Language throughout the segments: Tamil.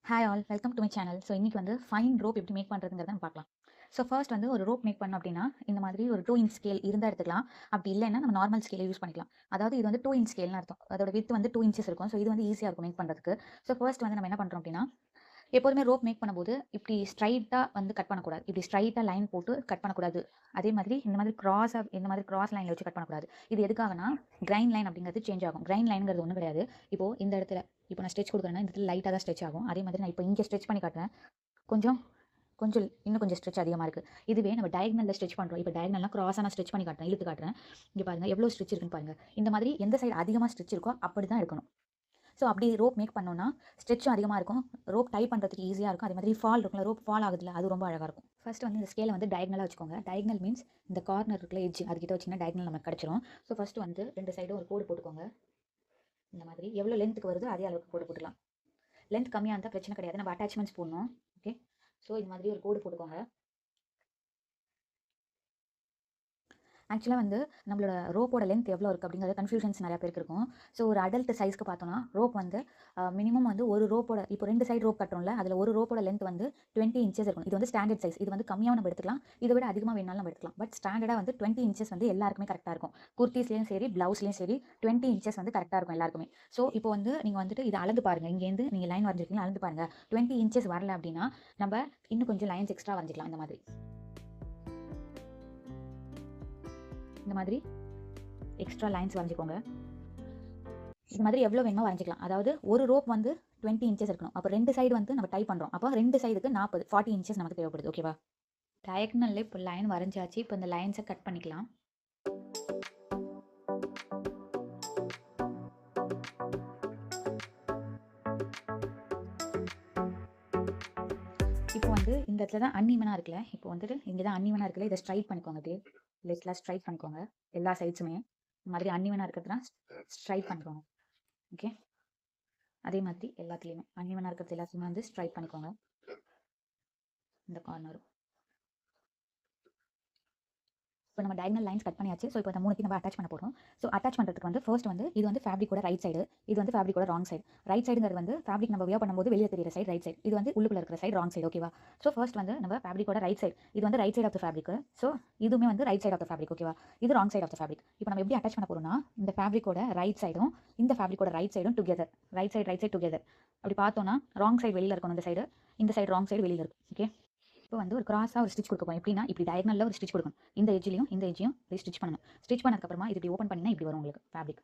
Hi all welcome to my channel. So இன்றைக்கி வந்து ஃபைன் ரோப் எப்படி மேக் பண்ணுறதுங்கிறத நம்ம பார்க்கலாம். ஸோ ஃபர்ஸ்ட் வந்து ஒரு ரோப் மேக் பண்ணோம் அப்படின்னா இந்த மாதிரி ஒரு 2 இன்ச் ஸ்கேல் இருந்தால் எடுத்துக்கலாம். அப்படி இல்லைன்னா நம்ம நார்மல் ஸ்கேலை யூஸ் பண்ணிக்கலாம். அதாவது இது வந்து 2 இன்ச் ஸ்கேல்னு அர்த்தம். அதோட வித் வந்து 2 இன்ச்சஸ் இருக்கும். ஸோ இது வந்து ஈஸியாக இருக்கும் மேக் பண்ணுறதுக்கு. ஸோ ஃபர்ஸ்ட் வந்து நம்ம என்ன பண்ணுறோம் அப்படின்னா எப்போதுமே ரோப் மேக் பண்ணும்போது இப்படி ஸ்ட்ரைட்டாக வந்து கட் பண்ணக்கூடாது. இப்படி ஸ்ட்ரைட்டாக லைன் போட்டு கட் பண்ணக்கூடாது. அதே மாதிரி இந்த மாதிரி கிராஸ் லைனில் வச்சு கட் பண்ணக்கூடாது. இது எதுக்காகனா கிரைன் லைன் அப்படிங்கிறது சேஞ்ச் ஆகும். கிரைன் லைனுங்கிறது ஒன்றும் கிடையாது. இப்போ இந்த இடத்துல இப்போ நான் ஸ்ட்ரெச் கொடுக்குறேன்னா இந்த இடத்துல லைட்டாக தான் ஸ்ட்ரெச் ஆகும். அதே மாதிரி நான் இப்போ இங்கே ஸ்ட்ரெச் பண்ணி காட்டுறேன். கொஞ்சம் கொஞ்சம் இன்னும் கொஞ்சம் ஸ்ட்ரெச் அதிகமாக இருக்குது. இதுவே நம்ம டயக்னலில் ஸ்ட்ரெச் பண்ணுறோம். இப்போ டயக்னல்லாம் கிராஸாக நான் ஸ்ட்ரெச் பண்ணி காட்டுறேன், இழுத்து காட்டுறேன். இங்கே பாருங்கள் எவ்வளோ ஸ்ட்ரெச் இருக்குன்னு பாருங்கள். இந்த மாதிரி எந்த சைடு அதிகமாக ஸ்ட்ரெச் இருக்கோ அப்படி தான் இருக்கணும். ஸோ அப்படி ரோப் மேக் பண்ணோன்னா ஸ்ட்ரெச்சும் அதிகமாக இருக்கும். ரோப் டை பண்ணுறதுக்கு ஈஸியாக இருக்கும். அதே மாதிரி ஃபால் இருக்குல்ல, ரோப் ஃபால் ஆகுதுல, அது ரொம்ப அழகாக இருக்கும். ஃபர்ஸ்ட் வந்து இந்த ஸ்கேலை வந்து டயக்னலாக வச்சுக்கோங்க. டயக்னல் மீன்ஸ் இந்த கார்னர் இருக்குல்ல, எட்ஜ் அதுக்கிட்ட வச்சிங்கன்னா டயக்னல் நமக்கு கிடச்சிரும். ஸோ ஃபர்ஸ்ட் வந்து 2 சைடும் ஒரு கோடு போட்டுக்கோங்க. இந்த மாதிரி எவ்வளோ லென்த்துக்கு வருதோ அதே அளவுக்கு கோடு போட்டுக்கலாம். லென்த் கம்மியாக இருந்தால் பிரச்சனை கிடையாது, நம்ம அட்டாச்மெண்ட்ஸ் போடணும். ஓகே, ஸோ இது மாதிரி ஒரு கோடு போட்டுக்கோங்க. ஆக்சுவலாக வந்து நம்மளோட ரோப்போட லென்த் எவ்வளோ இருக்குது அப்படிங்கிறது கன்ஃபியூஷன்ஸ் நிறைய பேருக்கு இருக்கும். ஸோ ஒரு அடல்ட் சைஸ்க்கு பார்த்தோன்னா ரோப் வந்து மினிமம் வந்து ஒரு ரோப்போட இப்போ 2 சைடு ரோப் கட்டுறோம்ல, அதில் ஒரு ரோப்போட லென்த் வந்து 20 இன்ச்சஸ் இருக்கும். இது வந்து ஸ்டாண்டர்ட் சைஸ். இது வந்து கம்மியாக நம்ம எடுத்துக்கலாம், இதை விட அதிகமாக வேணாலும் நம்ம எடுத்துக்கலாம். பட் ஸ்டாண்டர்டாக வந்து 20 இன்ச்சஸ் வந்து எல்லாருக்குமே கரெக்டாக இருக்கும். குர்த்திஸ்லேயும் சரி ப்ளவுஸ்லேயும் சரி 20 இன்ச்சஸ் வந்து கரெக்டாக இருக்கும் எல்லாருக்குமே. ஸோ இப்போ வந்து நீங்கள் வந்துட்டு இதை அளந்து பாருங்கள். இங்கேருந்து நீங்கள் லைன் வரைஞ்சிருக்கீங்க, அளந்து பாருங்கள். 20 இன்ச்சஸ் வரல அப்படின்னா நம்ம இன்னும் கொஞ்சம் லைன்ஸ் எக்ஸ்ட்ரா வரைஞ்சிக்கலாம். இந்த மாதிரி எக்ஸ்ட்ரா லைன்ஸ் வரைஞ்சிக்கோங்க. இது மாதிரி எவ்வளோ வேணுமோ வரைஞ்சிக்கலாம். அதாவது ஒரு ரோப் வந்து 20 இன்ச்சஸ் இருக்கணும். அப்போ 2 சைடு வந்து நம்ம டை பண்ணுறோம். அப்போ 2 சைடுக்கு 40 இன்ச்சஸ் நமக்கு தேவைப்படுது. ஓகேவா? டயக்னல்ல இப்போ லைன் வரைஞ்சாச்சு. இப்போ இந்த லைன்ஸை கட் பண்ணிக்கலாம். இப்போ வந்து இந்த இடத்துல தான் அன்ஈவனாக இருக்குல்ல, இப்போ வந்துட்டு இங்கே தான் அன்ஈவனாக இருக்குல்ல, இதை ஸ்ட்ரைட் பண்ணிக்கோங்க. அப்படியே லெஃப்டில் ஸ்ட்ரைட் பண்ணிக்கோங்க. எல்லா சைட்ஸுமே இந்த மாதிரி அன்ஈவனாக இருக்கிறதுனா ஸ்ட்ரைட் பண்ணிக்கோங்க. ஓகே, அதே மாதிரி எல்லாத்துலேயுமே அன்ஈவனாக இருக்கிறது எல்லாத்தையுமே வந்து ஸ்ட்ரைட் பண்ணிக்கோங்க. இந்த கார்னரும் இப்போ நம்ம டயகனல் லைன்ஸ் கட் பண்ணியாச்சு. ஸோ இப்போ இந்த 3 நம்ம அட்டாச் பண்ண போகிறோம். ஸோ அட்டாச் பண்ணுறதுக்கு வந்து ஃபர்ஸ்ட் வந்து இது வந்து ஃபேப்ரிக்கோட ரைட் சைடு, இது வந்து ஃபேப்ரிக்கோட ராங் சைடு. ரைட் சைடுங்கிறது வந்து ஃபேப்ரிக் நம்ம வியர் பண்ணும்போது வெளியே தெரியிற சைடு ரைட் சைடு, இது வந்து உள்ளுக்குள்ள இருக்கிற சைடு ராங் சைடு. ஓகேவா? ஸோ ஃபர்ஸ்ட் வந்து நம்ம ஃபேப்ரிக்கோட ரைட் சைடு, இது வந்து right side of the fabric. So இதுவுமே வந்து right side of the fabric. ஓகேவா? இது wrong side of the fabric. இப்போ நம்ம எப்படி அட்டாச் பண்ண போகிறோம்னா இந்த ஃபேப்ரிக்கோட ரைட் சைடும் இந்த ஃபேப்ரிக்கோட ரைட் சைடும் டுகெதர், ரைட் சைடு டுகெதர். அப்படி பார்த்தோம்னா ராங் சைடு வெளியில் இருக்கணும் இந்த சைடு ராங் சைடு வெளியில் இருக்கும். ஓகே, இப்போ வந்து ஒரு கிராஸாக ஒரு ஸ்டிச் கொடுப்போம். எப்படின்னா இப்படி டயகனலில் ஒரு ஸ்டிச் கொடுக்கணும். இந்த எஜ்ஜையும் ஸ்டிச் பண்ணணும். ஸ்டிச் பண்ணதுக்கப்புறமா இது இப்படி ஓப்பன் பண்ணினா இப்படி வரும் உங்களுக்கு ஃபேப்ரிக்.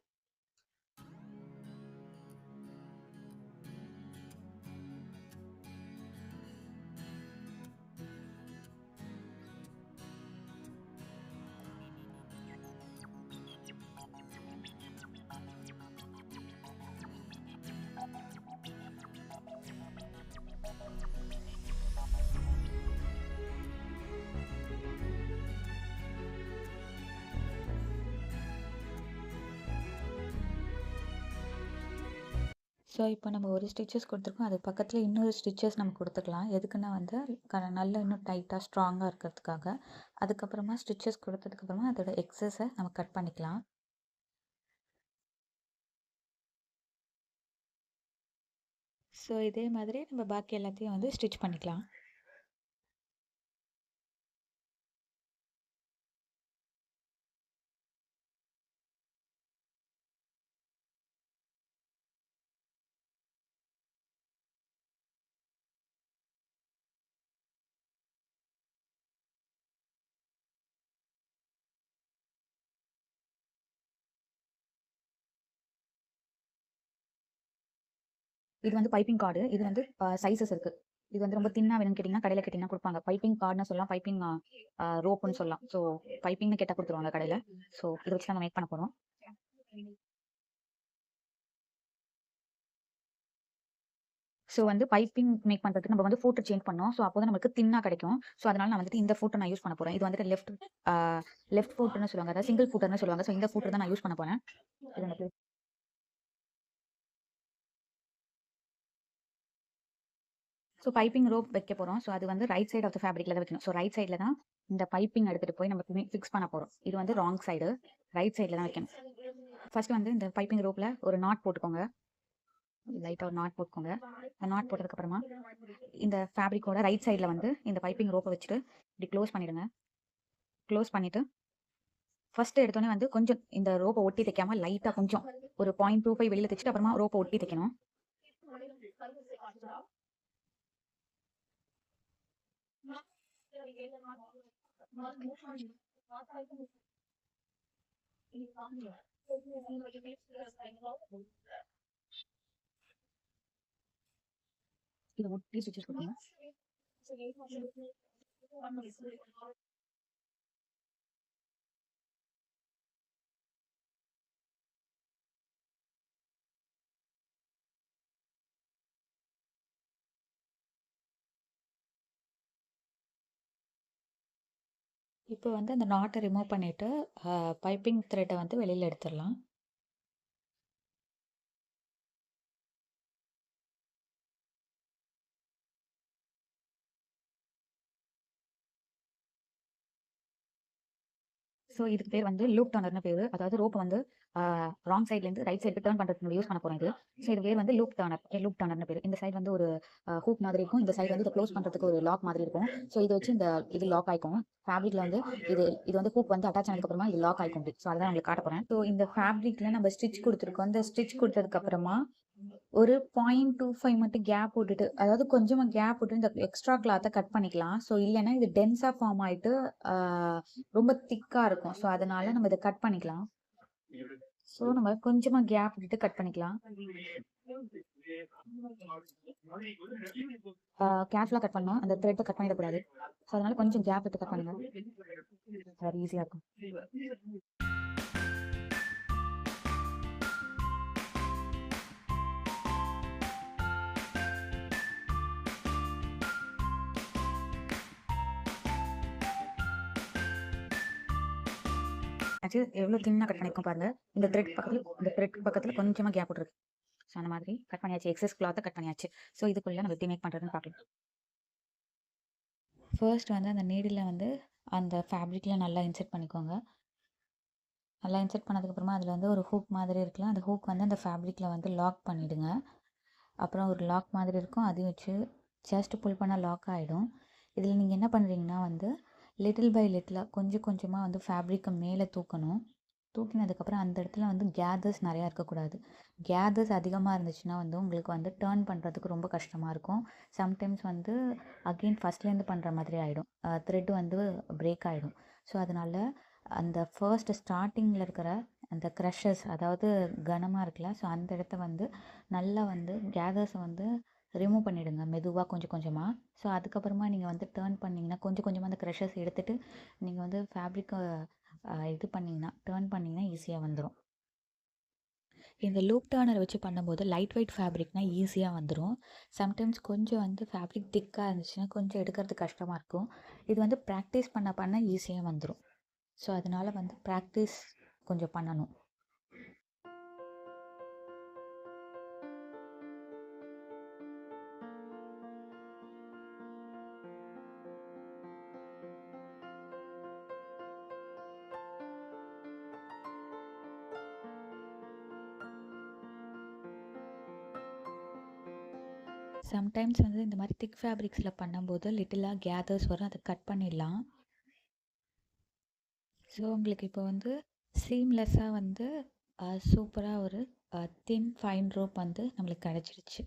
ஸோ இப்போ நம்ம ஒரு ஸ்டிச்சஸ் கொடுத்துருக்கோம், அது பக்கத்தில் இன்னொரு ஸ்டிச்சஸ் நம்ம கொடுத்துக்கலாம். எதுக்குன்னா வந்து நல்லா இன்னும் டைட்டாக ஸ்ட்ராங்காக இருக்கிறதுக்காக. அதுக்கப்புறமா ஸ்டிச்சஸ் கொடுத்ததுக்கப்புறமா அதோட எக்ஸஸை நம்ம கட் பண்ணிக்கலாம். ஸோ இதே மாதிரி நம்ம பாக்கி எல்லாத்தையும் வந்து ஸ்டிச் பண்ணிக்கலாம். இது வந்து பைப்பிங் கார்டு. இது வந்து சைஸஸ் இருக்குது. இது வந்து ரொம்ப தின்னா வேணும்னு கேட்டிங்கன்னா கடையில் கேட்டிங்கன்னா கொடுப்பாங்க. பைப்பிங் கார்டுன்னு சொல்லலாம், பைப்பிங் ரோப்புன்னு சொல்லலாம். ஸோ பைப்பிங்னு கேட்டால் கொடுத்துருவாங்க கடையில். ஸோ இதை வச்சு நம்ம மேக் பண்ண போகிறோம். ஸோ வந்து பைப்பிங் மேக் பண்ணுறதுக்கு நம்ம வந்து ஃபூட்டர் சேஞ்ச் பண்ணோம். ஸோ அப்போ தான் நமக்கு தின்னா கிடைக்கும். ஸோ அதனால நான் வந்துட்டு இந்த ஃபூட்டர் நான் யூஸ் பண்ண போகிறேன். இது வந்துட்டு லெஃப்ட் ஃபூட்டர்னு சொல்லுவாங்க, அதாவது சிங்கிள் ஃபூட்டர்னு சொல்லுவாங்க. ஸோ இந்த ஃபூட்டர் தான் நான் யூஸ் பண்ண போகிறேன். இது எனக்கு ஸோ பைப்பிங் ரோப் வைக்க போகிறோம். ஸோ அது வந்து ரைட் சைடு ஆஃப் த ஃபேப்ரிக்கில் தான் வைக்கணும். ஸோ ரைட் சைடில் தான் இந்த பைப்பிங் எடுத்துகிட்டு போய் நம்ம ஃபிக்ஸ் பண்ண போகிறோம். இது வந்து ராங் சைடு, ரைட் சைடில் தான் வைக்கணும். ஃபர்ஸ்ட் வந்து இந்த பைப்பிங் ரோப்பில் ஒரு நாட் போட்டுக்கோங்க. லைட்டாக ஒரு நாட் போட்டுக்கோங்க. இந்த நாட் போட்டதுக்கப்புறமா இந்த ஃபேப்ரிக்கோட ரைட் சைடில் வந்து இந்த பைப்பிங் ரோப்பை வச்சுட்டு இப்படி க்ளோஸ் பண்ணிவிடுங்க. க்ளோஸ் பண்ணிவிட்டு ஃபர்ஸ்ட் எடுத்தோடனே வந்து கொஞ்சம் இந்த ரோப்பை ஒட்டி தைக்காம லைட்டாக கொஞ்சம் ஒரு 0.25 வெளியில் தைச்சிட்டு அப்புறமா ரோப்பை ஒட்டி தைக்கணும். இதை ஒட்டி ஸ்டிச்சஸ் கொடுக்கணும். இப்போ வந்து அந்த நாட்டை ரிமூவ் பண்ணிவிட்டு பைப்பிங் த்ரெட்டை வந்து வெளியில் எடுத்துடலாம். ஸோ இதுக்கு பேர் வந்து லூப் டர்னர்னு பேர். அதாவது ரோப் வந்து ராங் சைட்லேருந்து ரைட் சைடுக்கு டர்ன் பண்ணுறதுக்கு யூஸ் பண்ண போகிறோம் இது. ஸோ இது பேர் வந்து லூப் டர்னர்னு பேர். இந்த சைடு வந்து ஒரு ஹூக் மாதிரி இருக்கும், இந்த சைடு வந்து இதை க்ளோஸ் பண்ணுறதுக்கு ஒரு லாக் மாதிரி இருக்கும். ஸோ இதை வச்சு இது லாக் ஆகிக்கும். ஃபேப்ரிக்கில் வந்து இது வந்து ஹூக் வந்து அட்டாச் ஆனதுக்கப்புறமா இது லாக் ஆகிக்கும். ஸோ அதை தான் உங்களுக்கு காட்ட போகிறேன். ஸோ இந்த ஃபேப்ரிக்கில் நம்ம ஸ்டிச் கொடுத்துருக்கோம். இந்த ஸ்டிச் கொடுத்ததுக்கப்புறமா ஒரு 0.25 மட்டும் கேப் விட்டுட்டு, அதாவது கொஞ்சமாக கேப் விட்டு இந்த எக்ஸ்ட்ரா கிளாத்தை கட் பண்ணிக்கலாம். ஸோ இல்லைன்னா இது டென்ஸாக ஃபார்ம் ஆகிட்டு ரொம்ப திக்காக இருக்கும். ஸோ அதனால நம்ம இதை கட் பண்ணிக்கலாம். ஸோ நம்ம கொஞ்சமாக கேப் விட்டுட்டு கட் பண்ணிக்கலாம். கேர்ஃபுல்லாக கட் பண்ணணும், அந்த த்ரெட்டை கட் பண்ணிடக்கூடாது. ஸோ அதனால கொஞ்சம் கேப் விட்டு கட் பண்ணுங்க, அது ஈஸியாக இருக்கும். ஆக்சுவலி எவ்வளோ தின்னாக கட் பண்ணியிருக்கோம் பாருங்க. இந்த த்ரெட் பக்கத்தில் கொஞ்சமாக கேப் விட்டுருக்கு. ஸோ அந்த மாதிரி கட் பண்ணியாச்சு. எக்ஸஸ் கிளாத்தை கட் பண்ணியாச்சு. ஸோ இதுக்குள்ளே நம்ம எப்படி மேக் பண்ணுறதுன்னு பார்க்கலாம். ஃபர்ஸ்ட் வந்து அந்த நீடில் வந்து அந்த ஃபேப்ரிக்கில் நல்லா இன்செர்ட் பண்ணிக்கோங்க. நல்லா இன்செர்ட் பண்ணதுக்கப்புறமா அதில் வந்து ஒரு ஹூக் மாதிரி இருக்கலாம். அந்த ஹூக் வந்து அந்த ஃபேப்ரிக்கில் வந்து லாக் பண்ணிவிடுங்க. அப்புறம் ஒரு லாக் மாதிரி இருக்கும், அதையும் வச்சு ஜஸ்ட் புல் பண்ணால் லாக் ஆகிடும். இதில் நீங்கள் என்ன பண்ணுறீங்கன்னா வந்து லிட்டில் பை லிட்டிலாக கொஞ்சம் கொஞ்சமாக வந்து ஃபேப்ரிக்கை மேலே தூக்கணும். தூக்கினதுக்கப்புறம் அந்த இடத்துல வந்து கேதர்ஸ் நிறையா இருக்கக்கூடாது. கேதர்ஸ் அதிகமாக இருந்துச்சுன்னா வந்து உங்களுக்கு வந்து டேர்ன் பண்ணுறதுக்கு ரொம்ப கஷ்டமாக இருக்கும். சம்டைம்ஸ் வந்து அகெயின் ஃபஸ்ட்லேருந்து பண்ணுற மாதிரி ஆகிடும், த்ரெட் வந்து பிரேக் ஆகிடும். ஸோ அதனால் அந்த ஃபர்ஸ்ட் ஸ்டார்டிங்கில் இருக்கிற அந்த க்ரஷஸ், அதாவது கனமாக இருக்குல்ல, ஸோ அந்த இடத்த வந்து நல்லா வந்து கேதர்ஸை வந்து ரிமூவ் பண்ணிவிடுங்க மெதுவாக கொஞ்சம் கொஞ்சமாக. ஸோ அதுக்கப்புறமா நீங்கள் வந்து டேர்ன் பண்ணிங்கன்னா கொஞ்சம் கொஞ்சமாக அந்த க்ரஷஸ் எடுத்துகிட்டு நீங்கள் வந்து ஃபேப்ரிக்கை டேர்ன் பண்ணிங்கன்னா ஈஸியாக வந்துடும். இந்த லூப் டர்னர் வச்சு பண்ணும்போது லைட் வெயிட் ஃபேப்ரிக்னால் ஈஸியாக வந்துடும். சம்டைம்ஸ் கொஞ்சம் வந்து ஃபேப்ரிக் திக்காக இருந்துச்சுன்னா கொஞ்சம் எடுக்கிறது கஷ்டமாக இருக்கும். இது வந்து ப்ராக்டிஸ் பண்ண ஈஸியாக வந்துடும். ஸோ அதனால் வந்து ப்ராக்டிஸ் கொஞ்சம் பண்ணணும். சம்டைம்ஸ் வந்து இந்த மாதிரி திக் ஃபேப்ரிக்ஸில் பண்ணும்போது லிட்டிலாக கேதர்ஸ் வரும், அதை கட் பண்ணிடலாம். ஸோ உங்களுக்கு இப்போ வந்து சீம்லெஸ்ஸாக வந்து சூப்பராக ஒரு தின் ஃபைன் ரோப் வந்து நம்மளுக்கு கிடச்சிருச்சு.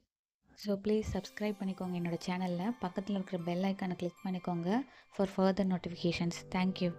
ஸோ ப்ளீஸ் சப்ஸ்கிரைப் பண்ணிக்கோங்க என்னோடய சேனலில். பக்கத்தில் இருக்கிற பெல் ஐக்கானை கிளிக் பண்ணிக்கோங்க ஃபார் ஃபர்தர் நோட்டிஃபிகேஷன்ஸ். தேங்க்யூ.